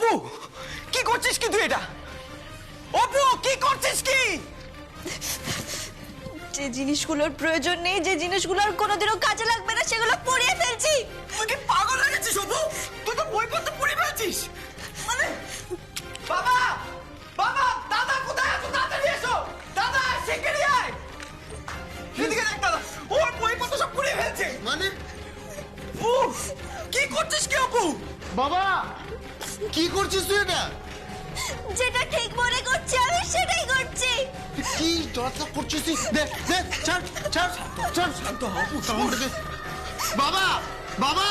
অপু কি করছিস কি তুই এটা? অপু কি করছিস কি? যে জিনিসগুলোর প্রয়োজন নেই, যে জিনিসগুলো আর কোনোদিনও কাজে লাগবে না, সেগুলো পুড়িয়ে ফেলছি। তুই কি পাগল হয়ে গেছিস অপু? তুই তো বইপত্র পুড়িয়ে ফেলছিস। মানে বাবা বাবা দাদা কোথায় আছো? তাড়াতাড়ি এসো দাদা, শিগগিরই আয়। এদিকে দেখ দাদা, ওর বইপত্র সব পুড়িয়ে ফেলছে। মানে উফ, কি করছিস কি অপু? বাবা কি করছিস তুই? এটা যেটা ঠিক মনে করছি আমি সেটাই করছি। কি দরজা করছিস তুই? দে দে ছাড় ছাড় ছাড়। শান্ত হ অপু, বাবা বাবা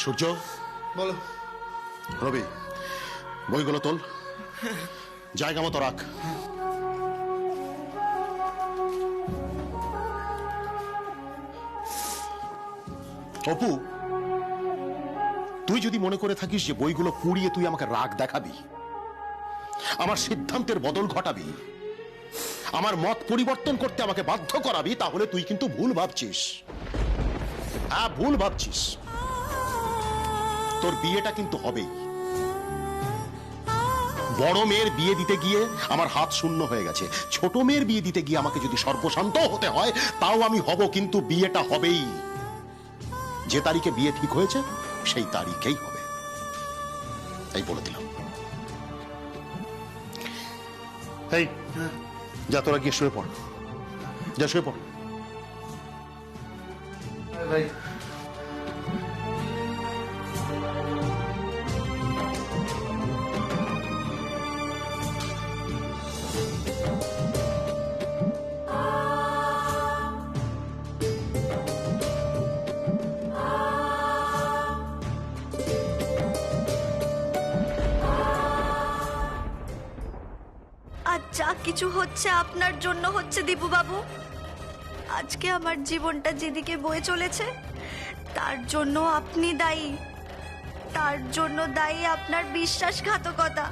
সূর্য, বলো। রবি, বইগুলো তোল, জায়গা মতো রাখ। অপু, তুই যদি মনে করে থাকিস যে বইগুলো পুড়িয়ে তুই আমাকে রাগ দেখাবি, আমার সিদ্ধান্তের বদল ঘটাবি, আমার মত পরিবর্তন করতে আমাকে বাধ্য করাবি, তাহলে তুই কিন্তু ভুল ভাবছিস। হ্যাঁ, ভুল ভাবছিস। তোর বিয়েটা কিন্তু হবেই। বড় মেয়ের বিয়ে দিতে গিয়ে আমার হাত শূন্য হয়ে গেছে, ছোট মেয়ের বিয়ে দিতে গিয়ে আমাকে যদি সর্বশান্ত হতে হয় তাও আমি হব, কিন্তু বিয়েটা হবেই। যে তারিখে বিয়ে ঠিক হয়েছে সেই তারিখেই হবে, এই বলে দিলাম। এই যা, তোরা গিয়ে শুয়ে পড়, যা শুয়ে পড়। ভাই আর যা কিছু হচ্ছে আপনার জন্য হচ্ছে দীপু বাবু। আজকে আমার জীবনটা যেদিকে বয়ে চলেছে তার জন্য আপনি দায়ী। তার জন্য দায়ী আপনার বিশ্বাসঘাতকতা।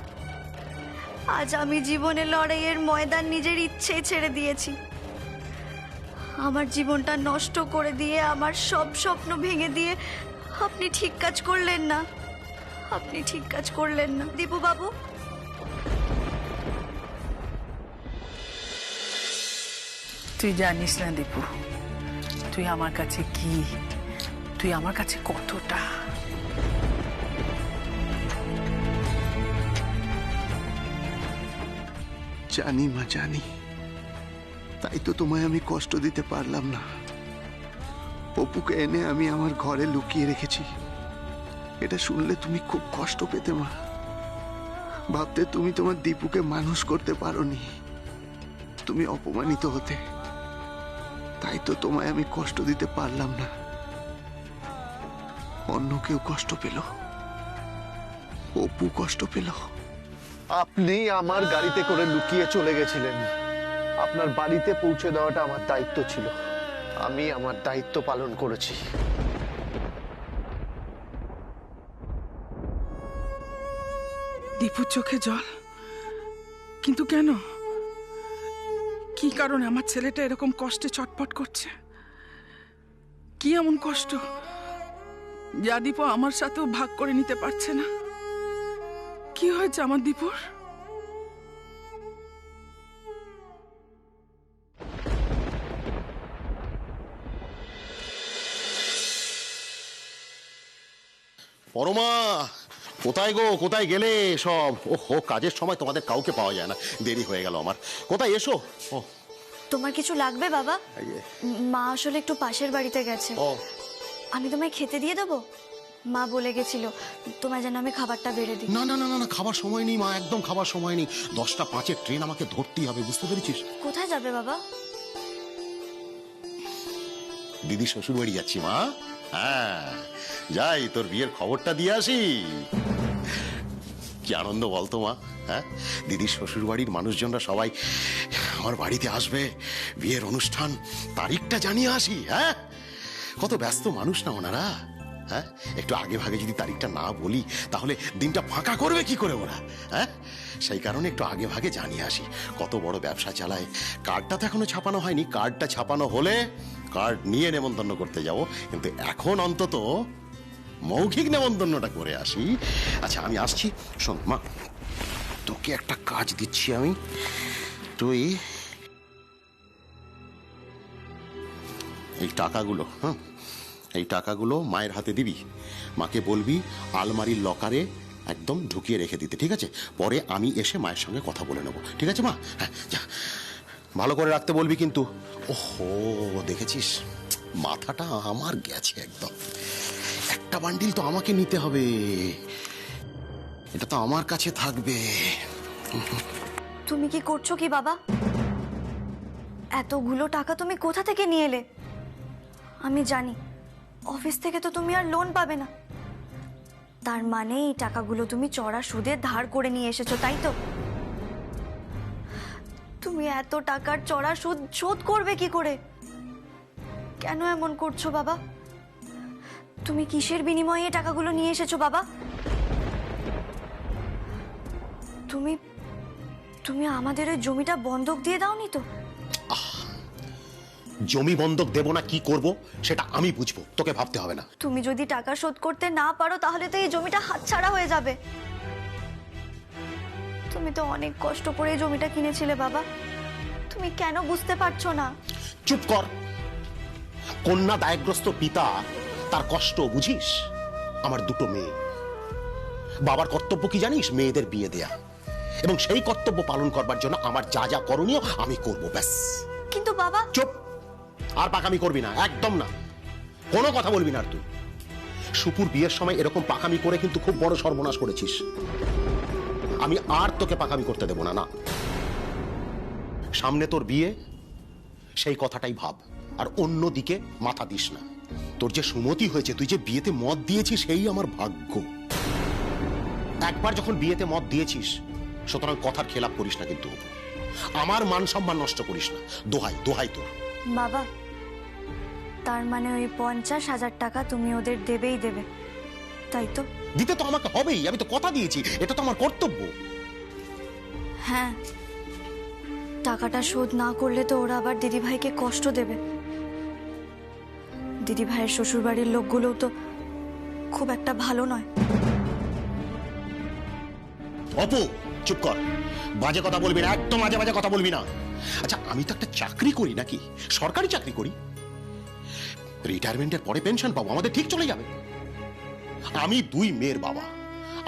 আজ আমি জীবনে লড়াইয়ের ময়দান নিজের ইচ্ছেই ছেড়ে দিয়েছি। আমার জীবনটা নষ্ট করে দিয়ে, আমার সব স্বপ্ন ভেঙে দিয়ে আপনি ঠিক কাজ করলেন না। আপনি ঠিক কাজ করলেন না দীপু বাবু। তুই জানিস না দীপু, তুই আমার কাছে কি, তুই আমার কাছে কতটা। জানি মা, জানি। তাই তো তোমায় আমি কষ্ট দিতে পারলাম না। অপুকে এনে আমি আমার ঘরে লুকিয়ে রেখেছি। এটা শুনলে তুমি খুব কষ্ট পেতে মা। ভাবতে তুমি তোমার দীপুকে মানুষ করতে পারোনি, তুমি অপমানিত হতে। তাই তো তোমায় আমি কষ্ট দিতে পারলাম না। অন্য কেউ কষ্ট পেল, অপু কষ্ট পেল। আপনি আমার গাড়িতে করে লুকিয়ে চলে গেছিলেন। আপনার বাড়িতে পৌঁছে দেওয়াটা আমার দায়িত্ব ছিল। আমি আমার দায়িত্ব পালন করেছি। দীপুর চোখে জল, কিন্তু কেন? কি কারণে আমার ছেলেটা এরকম কষ্টে ছটফট করছে? কি এমন কষ্ট যা দীপু আমার সাথেও ভাগ করে নিতে পারছে না? কি হয়েছে আমার দীপুর? পরমা, কোথায় গো, কোথায় গেলে সব? ওহো, কাজের সময় তোমাদের কাউকে পাওয়া যায় না, দেরি হয়ে গেল আমার। কোথায় এসো? ও, তোমার কিছু লাগবে বাবা? এই যে। মা আসলে একটু পাশের বাড়িতে গেছে। ও, আমি তোমায় খেতে দিয়ে দেবো? মা বলে গেছিল তোমায় যেন আমি খাবারটা বেড়ে দিই। না না না না না, খাবার সময় নেই মা, একদম খাবার সময় নেই। 10টা 5 ট্রেন আমাকে ধরতেই হবে, বুঝতে পেরেছিস? কোথায় যাবে বাবা? দিদি শ্বশুর বাড়ি যাচ্ছি মা। হ্যাঁ, যাই, তোর বিয়ের খবরটা দিয়ে আসি। কি আনন্দ বলতো মা। হ্যাঁ, দিদির শ্বশুর বাড়ির মানুষজনরা সবাই আমার বাড়িতে আসবে, বিয়ের অনুষ্ঠান তারিখটা জানিয়ে আসি। হ্যাঁ, কত ব্যস্ত মানুষ না ওনারা। হ্যাঁ, একটু আগে ভাগে যদি তারিখটা না বলি তাহলে দিনটা ফাঁকা করবে কি করে ওরা? হ্যাঁ, সেই কারণে একটু আগে ভাগে জানিয়ে আসি। কত বড় ব্যবসা চালায়। কার্ডটা তো এখনো ছাপানো হয়নি, কার্ডটা ছাপানো হলে কার্ড নিয়ে নেমন্তন্ন করতে যাব, কিন্তু এখন অন্তত মৌখিক নেমন্তন্নটা করে আসি। আচ্ছা আমি আসছি। শোন মা, তোকে একটা কাজ দিচ্ছি আমি। তুই এই টাকাগুলো, হ্যাঁ, এই টাকাগুলো মায়ের হাতে দিবি। মাকে বলবি আলমারির লকারে একদম ঢুকিয়ে রেখে দিতে, ঠিক আছে? পরে আমি এসে মায়ের সঙ্গে কথা বলে নেবো, ঠিক আছে মা? হ্যাঁ যা, ভালো করে রাখতে বলবি কিন্তু। ওহো, দেখেছিস মাথাটা আমার গেছে একদম। একটা বান্ডিল তো আমাকে নিতে হবে, এটা তো আমার কাছে থাকবে। তুমি কি করছো কি বাবা? এতগুলো টাকা তুমি কোথা থেকে নিয়ে এলে? আমি জানি অফিস থেকে তো তুমি আর লোন পাবে না, তার মানে এই টাকাগুলো তুমি চড়া সুদে ধার করে নিয়ে এসেছো, তাই তো? তুমি এত টাকার চড়া সুদ শোধ করবে কি করে? কেন এমন করছো বাবা? তুমি কিসের বিনিময়ে এই টাকাগুলো নিয়ে এসেছো বাবা? তুমি তুমি আমাদের ওই জমিটা বন্ধক দিয়ে দাওনি তো? জমি বন্ধক দেব না কি করব সেটা আমি বুঝবো, তোকে ভাবতে হবে না। তুমি যদি টাকা শোধ করতে না পারো তাহলে তো এই জমিটা হাতছাড়া হয়ে যাবে। তুমি তো অনেক কষ্ট করে এই জমিটা কিনেছিলে বাবা, তুমি কেন বুঝতে পারছো না? চুপ কর। কন্যা দায়গ্রস্ত পিতা, তার কষ্ট বুঝিস? আমার দুটো মেয়ে, বাবার কর্তব্য কি জানিস? মেয়েদের বিয়ে দেয়া, এবং সেই কর্তব্য পালন করবার জন্য আমার যা যা করণীয় আমি করব, ব্যাস। কিন্তু বাবা। চুপ, আর পাকামি করবি না, একদম না, কোনো কথা বলবি না আর তুই। সুপুর বিয়ের সময় এরকম পাকামি করে কিন্তু খুব বড় সর্বনাশ করেছিস। আমি আর তোকে পাকামি করতে দেব না, না। সামনে তোর বিয়ে, সেই কথাটাই ভাব, আর অন্যদিকে মাথা দিস না। তোর যে সুমতি হয়েছে, তুই যে বিয়েতে মত দিয়েছিস, সেই আমার ভাগ্য। একবার যখন বিয়েতে মত দিয়েছিস, সুতরাং কথার খেলাপ করিস না কিন্তু। আমার মান সম্মান নষ্ট করিস না, দোহাই দোহাই তোর। বাবা, তার মানে ওই 50,000 টাকা তুমি ওদের দেবেই দেবে, তাই তো? দিতে তো আমাকে হবেই, আমি তো কথা দিয়েছি, এটা তো আমার কর্তব্য। হ্যাঁ, টাকাটা শোধ না করলে তো ওরা আবার দিদিভাইকে কষ্ট দেবে। দিদিভাইয়ের শ্বশুর বাড়ির লোকগুলোও তো খুব একটা ভালো নয়। অপু, চুপ কর, বাজে কথা বলবি না, একদম বাজে বাজে কথা বলবি না। আচ্ছা আমি তো একটা চাকরি করি, নাকি সরকারি চাকরি করি, রিটায়ারমেন্টের পরে পেনশন পাবো, আমাদের ঠিক চলে যাবে। আমি 2 মেয়ের বাবা,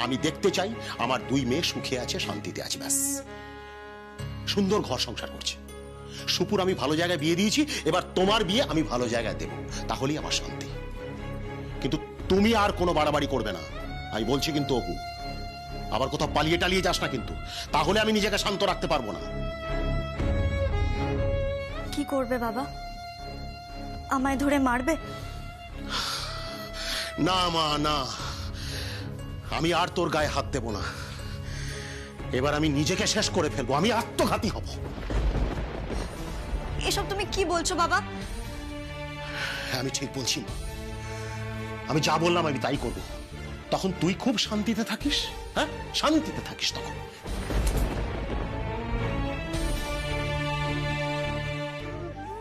আমি দেখতে চাই আমার 2 মেয়ে সুখে আছে, শান্তিতে আছে, ব্যাস। সুন্দর ঘর সংসার করছে। সুপুর আমি ভালো জায়গায় বিয়ে দিয়েছি, এবার তোমার বিয়ে আমি ভালো জায়গায় দেব, তাহলেই আমার শান্তি। কিন্তু তুমি আর কোনো বাড়াবাড়ি করবে না, আমি বলছি কিন্তু অপু। আবার কোথাও পালিয়ে টালিয়ে যাস না কিন্তু, তাহলে আমি নিজেকে শান্ত রাখতে পারবো না। কি করবে বাবা? আমায় ধরে মারবে? না মা, না, আমি আর তোর গায়ে হাত দেব না। এবার আমি নিজেকে শেষ করে ফেলবো, আমি আত্মঘাতী হব। এসব তুমি কি বলছো বাবা? আমি ঠিক বলছি, আমি যা বললাম আমি তাই করবো। তখন তুই খুব শান্তিতে থাকিস, হ্যাঁ, শান্তিতে থাকিস তখন।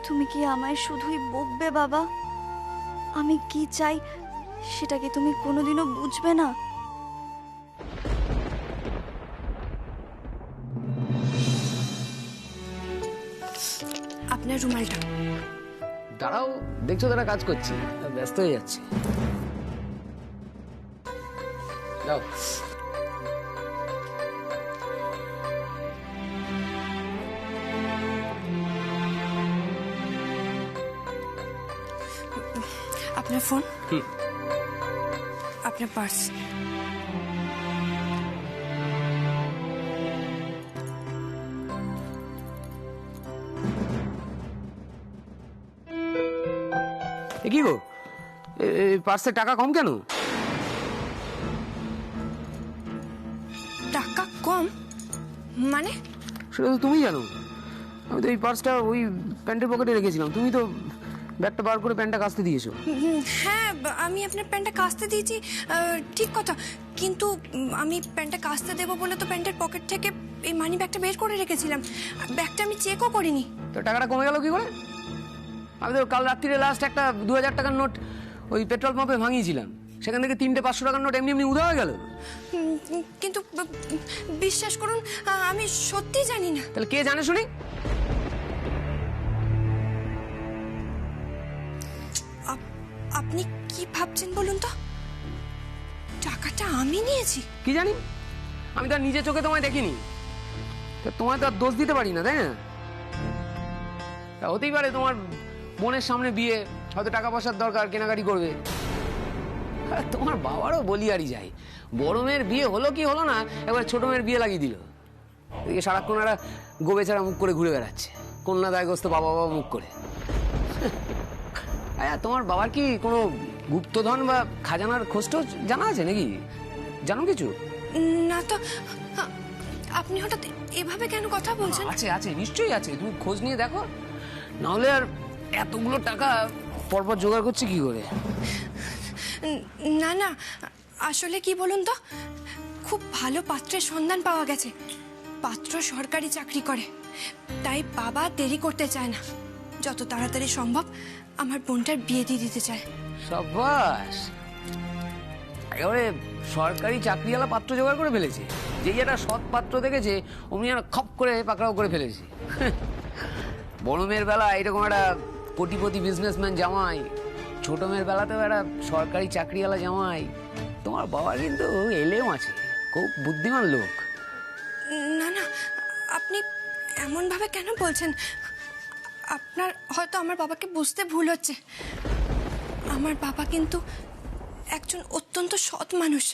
তুমি কি আমায় শুধুই বকবে বাবা? আমি কি চাই সেটা কি তুমি কোনোদিনও বুঝবে না? আপনার রুমালটা দাঁড়াও, দেখছো তারা কাজ করছি, ব্যস্ত হয়ে যাচ্ছে। যাও। আপনার ফোন, আপনার পার্স। কি গো, পার্সে টাকা কম কেন? টাকা কম মানে? সেটা তো তুমি জানো। আমি তো এই পার্সটা ওই প্যান্টের পকেটে রেখেছিলাম, তুমি তো ব্যাগটা বার করে প্যান্টটা কাচতে দিয়েছো। হ্যাঁ, আমি আপনার প্যান্টটা কাচতে দিয়েছি, ঠিক কথা। কিন্তু আমি প্যান্টটা কাচতে দেবো বলে তো প্যান্টের পকেট থেকে এই মানি ব্যাগটা বের করে রেখেছিলাম। ব্যাগটা আমি চেকও করিনি। তো টাকাটা কমে গেল কি করে? আমি তো কাল রাত্রিরে লাস্ট একটা 2000 টাকার নোট ওই পেট্রোল পাম্পে ভাঙিয়েছিলাম, সেখান থেকে 3টে 500 টাকার নোট এমনি এমনি উধাও হয়ে গেল। কিন্তু বিশ্বাস করুন, আমি সত্যি জানি না। তাহলে কে জানে শুনি? আপনি কি ভাবছেন বলুন তো? টাকাটা আমি নিয়েছি? কি জানি, আমি তো আর নিজের চোখে তোমায় দেখিনি, তা তোমায় তো আর দোষ দিতে পারি না, তাই না? তা হতেই পারে তোমার বোনের সামনে বিয়ে, হয়তো টাকা পয়সার দরকার, কেনাকাটি করবে। আর তোমার বাবারও বলিয়ারি যায়, বড় মেয়ের বিয়ে হলো কি হলো না, এবার ছোট মেয়ের বিয়ে লাগিয়ে দিল। এদিকে সারাক্ষণ এরা গোবেচারা মুখ করে ঘুরে বেড়াচ্ছে, কন্যা দায়গ্রস্ত বাবা বাবা মুখ করে। তোমার বাবার কি কোনো গুপ্তধন বা খাজানার খোঁজটাও জানা আছে নাকি? জানো কিছু? না তো। আপনি হঠাৎ এভাবে কেন কথা বলছেন? আছে আছে, নিশ্চয়ই আছে, তুমি খোঁজ নিয়ে দেখো, নাহলে আর এতগুলো টাকা পরপর জোগাড় করছে কি করে? না না, আসলে কি বলুন তো, খুব ভালো পাত্রের সন্ধান পাওয়া গেছে। পাত্র সরকারি চাকরি করে, তাই বাবা দেরি করতে চায় না, যত তাড়াতাড়ি সম্ভব আমার বোনটার বিয়ে দিয়ে দিতে চায়। সাবাস, একেবারে সরকারি চাকরিওয়ালা পাত্র জোগাড় করে ফেলেছে। যেই একটা সৎ পাত্র দেখেছে অমনি একটা খপ করে পাকড়াও করে ফেলেছে। বড় মেয়ের বেলা এরকম একটা কোটিপতি বিজনেসম্যান জামাই, ছোট মেয়ের বেলাতেও একটা সরকারি চাকরিওয়ালা জামাই। তোমার বাবা কিন্তু এলেও আছে, খুব বুদ্ধিমান লোক। না না, আপনি এমন ভাবে কেন বলছেন? আপনার হয়তো আমার বাবাকে বুঝতে ভুল হচ্ছে। আমার বাবা কিন্তু একজন অত্যন্ত সৎ মানুষ।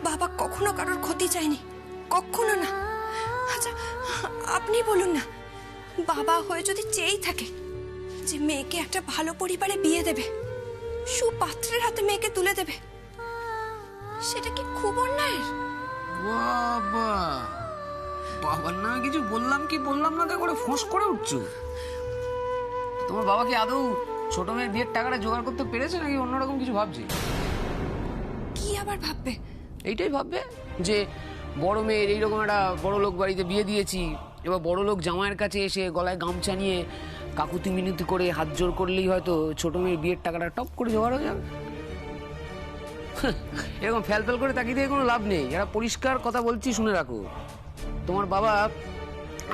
বাবা কখনো কারোর ক্ষতি চায়নি, কখনো না। আচ্ছা, আপনি বলুন না, বাবা হয়ে যদি চেয়েই থাকে যে মেয়েকে একটা ভালো পরিবারে বিয়ে দেবে, সুপাত্রের হাতে মেয়েকে তুলে দেবে, সেটা কি খুব অন্যায়ের? বাবা, বাবার নামে কিছু বললাম কি বললাম না তা করে ফোঁস করে উঠছো। তোমার বাবা কি আদৌ ছোট মেয়ের বিয়ের টাকাটা জোগাড় করতে পেরেছে নাকি অন্যরকম কিছু ভাবছে? কি আবার ভাববে? এইটাই ভাববে যে বড় মেয়ের এইরকম একটা বড় লোক বাড়িতে বিয়ে দিয়েছি, এবার বড় লোক জামাইয়ের কাছে এসে গলায় গামছা নিয়ে কাকুতি মিনতি করে হাত জোর করলেই হয়তো ছোট মেয়ের বিয়ের টাকাটা টপ করে জোগাড় হয়ে যাবে। এরকম ফ্যাল করে তাকিয়ে দিয়ে কোনো লাভ নেই। এরা পরিষ্কার কথা বলছি, শুনে রাখো। তোমার বাবা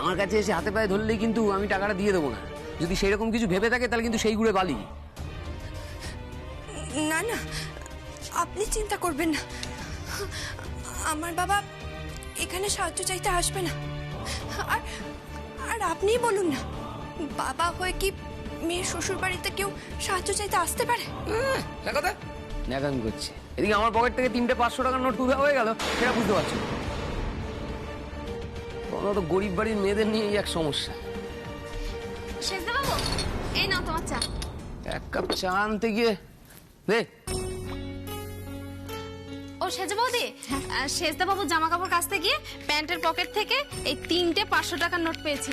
আমার কাছে এসে হাতে পায়ে ধরলেই কিন্তু আমি টাকাটা দিয়ে দেবো না। যদি সেরকম কিছু ভেবে থাকে তাহলে কিন্তু সেই গুড়ে বালি। না না, আপনি চিন্তা করবেন না, আমার বাবা এখানে সাহায্য চাইতে আসবে না। আর আর আপনি বলুন না, বাবা হয়ে কি মেয়ের শ্বশুর বাড়িতে কেউ সাহায্য চাইতে আসতে পারে? ন্যাকামি করছে। এদিকে আমার পকেট থেকে 3টে 500 টাকার নোট উধাও হয়ে গেল, সেটা বুঝতে পারছো? তো গরিব বাড়ির মেয়েদের নিয়ে এক সমস্যা। সেজদা বাবু, এই নাও তোমার চা। এক কাপ চা আনতে গিয়ে দে। ও সেজদা বৌদি, সেজদা বাবু জামা কাপড় কাচতে গিয়ে প্যান্টের পকেট থেকে এই 3টে 500 টাকার নোট পেয়েছি,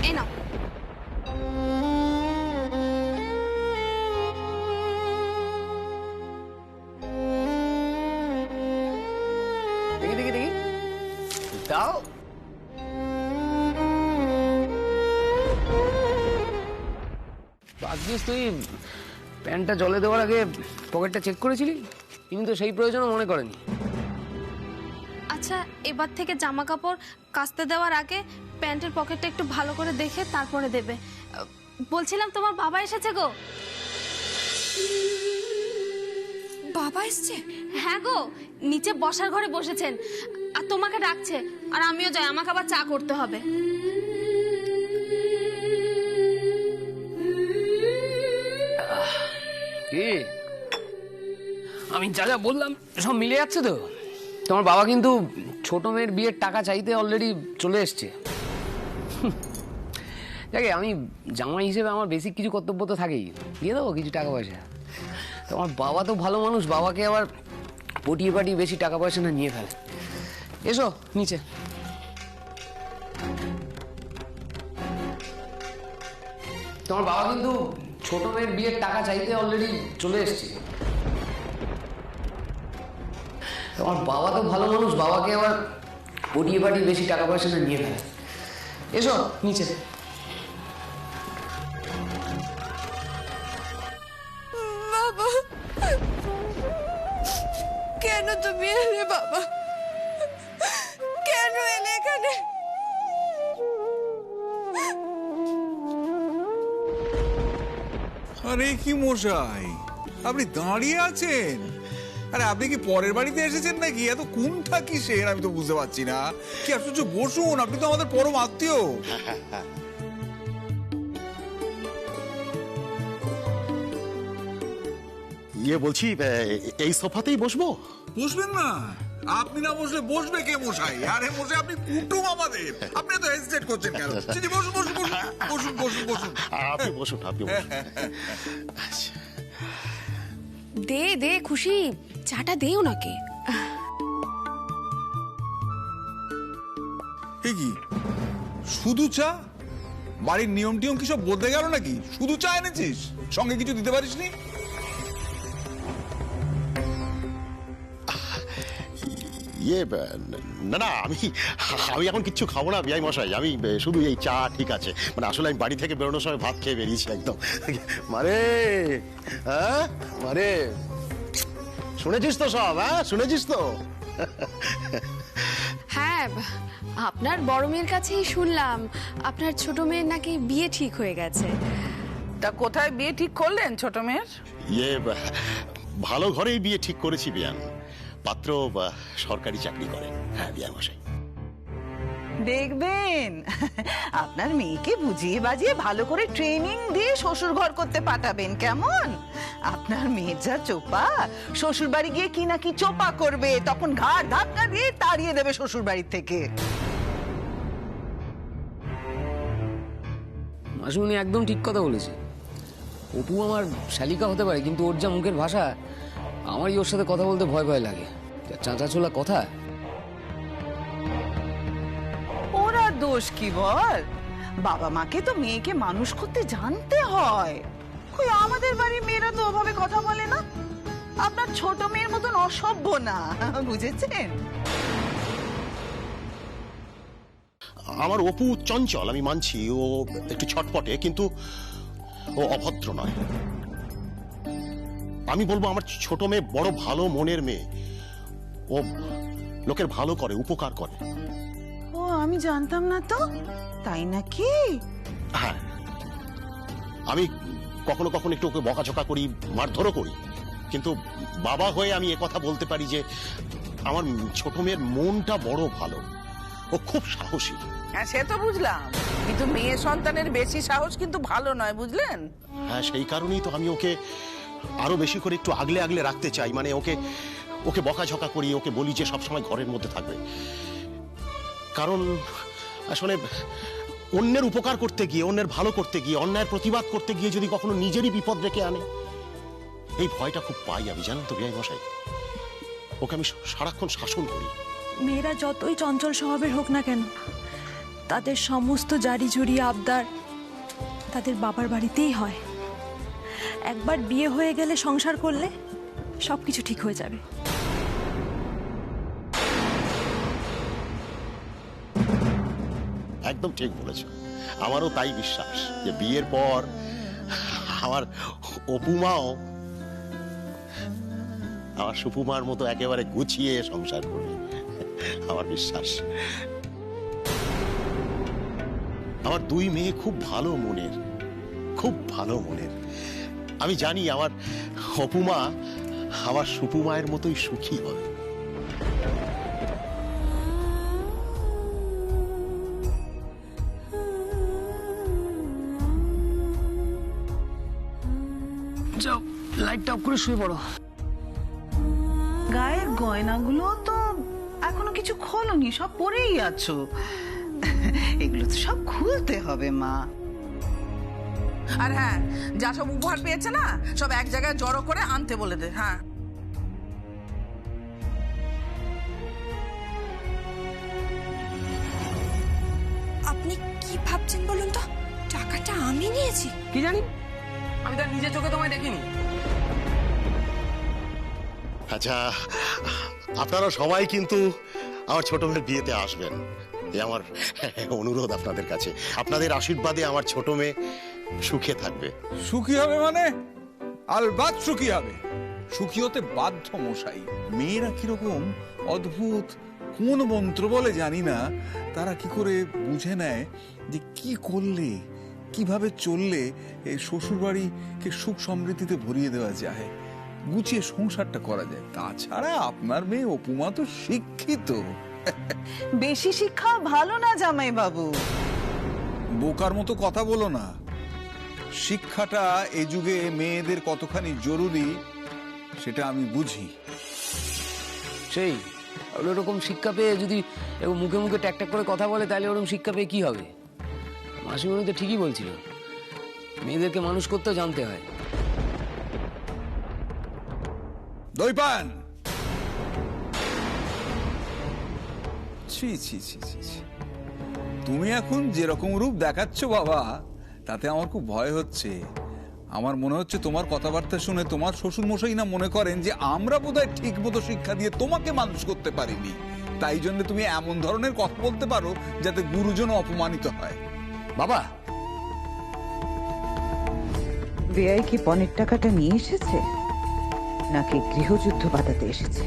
এই নাও। দেখি দেখি দেখি, দাও। ভাগ্যিস তুই প্যান্টটা জলে দেওয়ার আগে পকেটটা চেক করেছিলি, কিন্তু সেই প্রয়োজনও মনে করেনি। আচ্ছা, এবার থেকে জামা কাপড় কাচতে দেওয়ার আগে প্যান্টের পকেটটা একটু ভালো করে দেখে তারপরে দেবে। বলছিলাম তোমার বাবা এসেছে গো। বাবা এসছে? হ্যাঁ গো, নিচে বসার ঘরে বসেছেন আর তোমাকে ডাকছে। আর আমিও যাই, আমাকে আবার চা করতে হবে। কি আমি যা যা বললাম সব মিলে যাচ্ছে তো? তোমার বাবা কিন্তু ছোট মেয়ের বিয়ের টাকা চাইতে অলরেডি চলে এসছে। দেখে, আমি জামাই হিসেবে আমার বেসিক কিছু কর্তব্য তো থাকেই, দিয়ে দেবো কিছু টাকা পয়সা। তোমার বাবা তো ভালো মানুষ, বাবাকে আবার পটিয়ে পাটিয়ে বেশি টাকা পয়সা না নিয়ে ফেলে। এসো নিচে। তোমার বাবা কিন্তু ছোট মেয়ের বিয়ের টাকা চাইতে অলরেডি চলে এসেছি। আমার বাবা তো ভালো মানুষ, বাবাকে আবার পটিয়ে পাটিয়ে বেশি টাকা পয়সাটা নিয়ে ফেলে। এসো নিচে। বাবা, কেন তুমি এলে বাবা? কেন এলে এখানে? আরে কি মশাই, আপনি দাঁড়িয়ে আছেন? আরে আপনি কি পরের বাড়িতে এসেছেন নাকি? এত কোনটা কিসের আমি তো বুঝতে পারছি না। কি আশ্চর্য, বসুন, আপনি তো আমাদের পরম আত্মীয়। বলছি এই সোফাতেই বসবো? বসবেন না? আপনি না বসলে বসবে কে মশাই? আরে মশাই, আপনি কুটুম আমাদের, আপনি তো হেজিটেট করছেন কেন? বসুন বসুন বসুন বসুন বসুন বসুন। আপনি বসুন, আপনি বসুন। আচ্ছা, দে দে খুশি, চাটা দে ওনাকে। এ কি শুধু চা? বাড়ির নিয়ম টিয়ম কি সব বদলে গেল নাকি? শুধু চা এনেছিস, সঙ্গে কিছু দিতে পারিসনি? না না, আমি এখন কিচ্ছু খাবো না বিআই মশাই। আমি শুধু এই চা ঠিক আছে। মানে আসলে আমি বাড়ি থেকে বেরোনোর সময় ভাত খেয়ে বেরিয়েছি একদম। মারে হ্যাঁ, মারে শুনেছিস তো সব? হ্যাঁ শুনেছিস তো? হ্যাঁ, আপনার বড় মেয়ের কাছেই শুনলাম আপনার ছোট মেয়ের নাকি বিয়ে ঠিক হয়ে গেছে। তা কোথায় বিয়ে ঠিক করলেন ছোট মেয়ের? ভালো ঘরেই বিয়ে ঠিক করেছি বিয়ান। পাত্র সরকারি চাকরি করেন। হ্যাঁ বিআই মশাই। দেখবেন আপনার মেয়েকে বুঝিয়ে বাজিয়ে ভালো করে ট্রেনিং দিয়ে শ্বশুর ঘর করতে পাঠাবেন, কেমন? আপনার মেয়ের যা চোপা, শ্বশুর বাড়ি গিয়ে কি না কি চোপা করবে, তখন ঘাড় ধাক্কা দিয়ে তাড়িয়ে দেবে শ্বশুর বাড়ি থেকে। মাসুমনি একদম ঠিক কথা বলেছে। অপু আমার শালিকা হতে পারে, কিন্তু ওর যা মুখের ভাষা, আমারই ওর সাথে কথা বলতে ভয় ভয় লাগে। চাঁচা ছোলা কথা। ওরা দোষ কি বল? বাবা মাকে তো মেয়েকে মানুষ করতে জানতে হয়। কই আমাদের বাড়ির মেয়েরা তো ওভাবে কথা বলে না। আপনার ছোট মেয়ের মতন অসভ্য না, বুঝেছেন? আমার অপু চঞ্চল, আমি মানছি, ও একটু ছটপটে, কিন্তু ও অভদ্র নয়। আমি বলবো আমার ছোট মেয়ে বড় ভালো মনের মেয়ে। ও লোকের ভালো করে, উপকার করে। ও আমি জানতাম না তো। তাই নাকি? হ্যাঁ, আমি কখনো কখনো একটু ওকে বকাঝকা করি, মারধরও করি, কিন্তু বাবা হয়ে আমি একথা বলতে পারি যে আমার ছোট মেয়ের মনটা বড় ভালো। ও খুব সাহসী। হ্যাঁ সে তো বুঝলাম, কিন্তু মেয়ে সন্তানের বেশি সাহস কিন্তু ভালো নয়, বুঝলেন? হ্যাঁ, সেই কারণেই তো আমি ওকে আরো বেশি করে একটু আগলে আগলে রাখতে চাই। মানে ওকে ওকে বকাঝকা করি, ওকে বলি যে সবসময় ঘরের মধ্যে থাকবে। কারণ আসলে অন্যের উপকার করতে গিয়ে, অন্যের ভালো করতে গিয়ে, অন্যায়ের প্রতিবাদ করতে গিয়ে যদি কখনো নিজেরই বিপদ ডেকে আনে, এই ভয়টা খুব পাই আমি, জানেন তো বিআই মশাই। ওকে আমি সারাক্ষণ শাসন করি। মেয়েরা যতই চঞ্চল স্বভাবের হোক না কেন, তাদের সমস্ত জারি জুরি আবদার তাদের বাবার বাড়িতেই হয়। একবার বিয়ে হয়ে গেলে, সংসার করলে সবকিছু ঠিক হয়ে যাবে। একদম ঠিক বলেছ। আমারও তাই বিশ্বাস যে বিয়ের পর আমার অপুমাও আমার সুপুমার মতো একেবারে গুছিয়ে সংসার করবে, আমার বিশ্বাস। আমার দুই মেয়ে খুব ভালো মনের, খুব ভালো মনের। আমি জানি আমার অপুমা আমার সুপুমায়ের মতোই সুখী হবে। যাও, লাইটটা অফ করে শুয়ে পড়ো। গায়ের গয়নাগুলো তো এখনো কিছু খোলনি, সব পরেই আছো। এগুলো তো সব খুলতে হবে মা। আর হ্যাঁ, যা সব উপহার পেয়েছে না, সব এক জায়গায় জড়ো করে আনতে বলে দে। হ্যাঁ, আপনি কি ভাবছেন বলুন তো? টাকাটা আমি নিয়েছি? কি জানি, আমি তার নিজের চোখে তোমায় দেখিনি। আচ্ছা, আপনারা সবাই কিন্তু আমার ছোট মেয়ের বিয়েতে আসবেন, এই আমার অনুরোধ আপনাদের কাছে। আপনাদের আশীর্বাদে আমার ছোট মেয়ে সুখে থাকবে। সুখী হবে মানে? আলবাত সুখী হবে, সুখী হতে বাধ্য মশাই। মেয়েরা কিরকম অদ্ভুত, কোন মন্ত্র বলে জানি না, তারা কি করে বুঝে নেয় যে কি করলে, কিভাবে চললে এই শ্বশুর বাড়িকে সুখ সমৃদ্ধিতে ভরিয়ে দেওয়া যায়, গুছিয়ে সংসারটা করা যায়। তাছাড়া আপনার মেয়ে অপুমা তো শিক্ষিত। বেশি শিক্ষা ভালো না জামাই বাবু। বোকার মতো কথা বলো না। শিক্ষাটা এই যুগে মেয়েদের কতখানি জরুরি সেটা আমি বুঝি। সেই ওরকম শিক্ষা পেয়ে যদি মুখে মুখে ট্যাক ট্যাক করে কথা বলে, তাহলে ওরকম শিক্ষা পেয়ে কি হবে? মাসিমণি তো ঠিকই বলছিল, মেয়েদেরকে মানুষ করতেও জানতে হয়। দই পান। ছি ছি ছি ছি ছি। তুমি এখন যেরকম রূপ দেখাচ্ছ বাবা, তাতে আমার খুব ভয় হচ্ছে। আমার মনে হচ্ছে তোমার কথাবার্তা শুনে তোমার শ্বশুর মশাই না মনে করেন যে আমরা বোধহয় ঠিক মতো শিক্ষা দিয়ে তোমাকে মানুষ করতে পারিনি, তাই জন্য তুমি এমন ধরনের কথা বলতে পারো যাতে গুরুজন অপমানিত হয়। বাবা, বেআই কি পণের টাকাটা নিয়ে এসেছে নাকি গৃহযুদ্ধ বাঁধাতে এসেছে?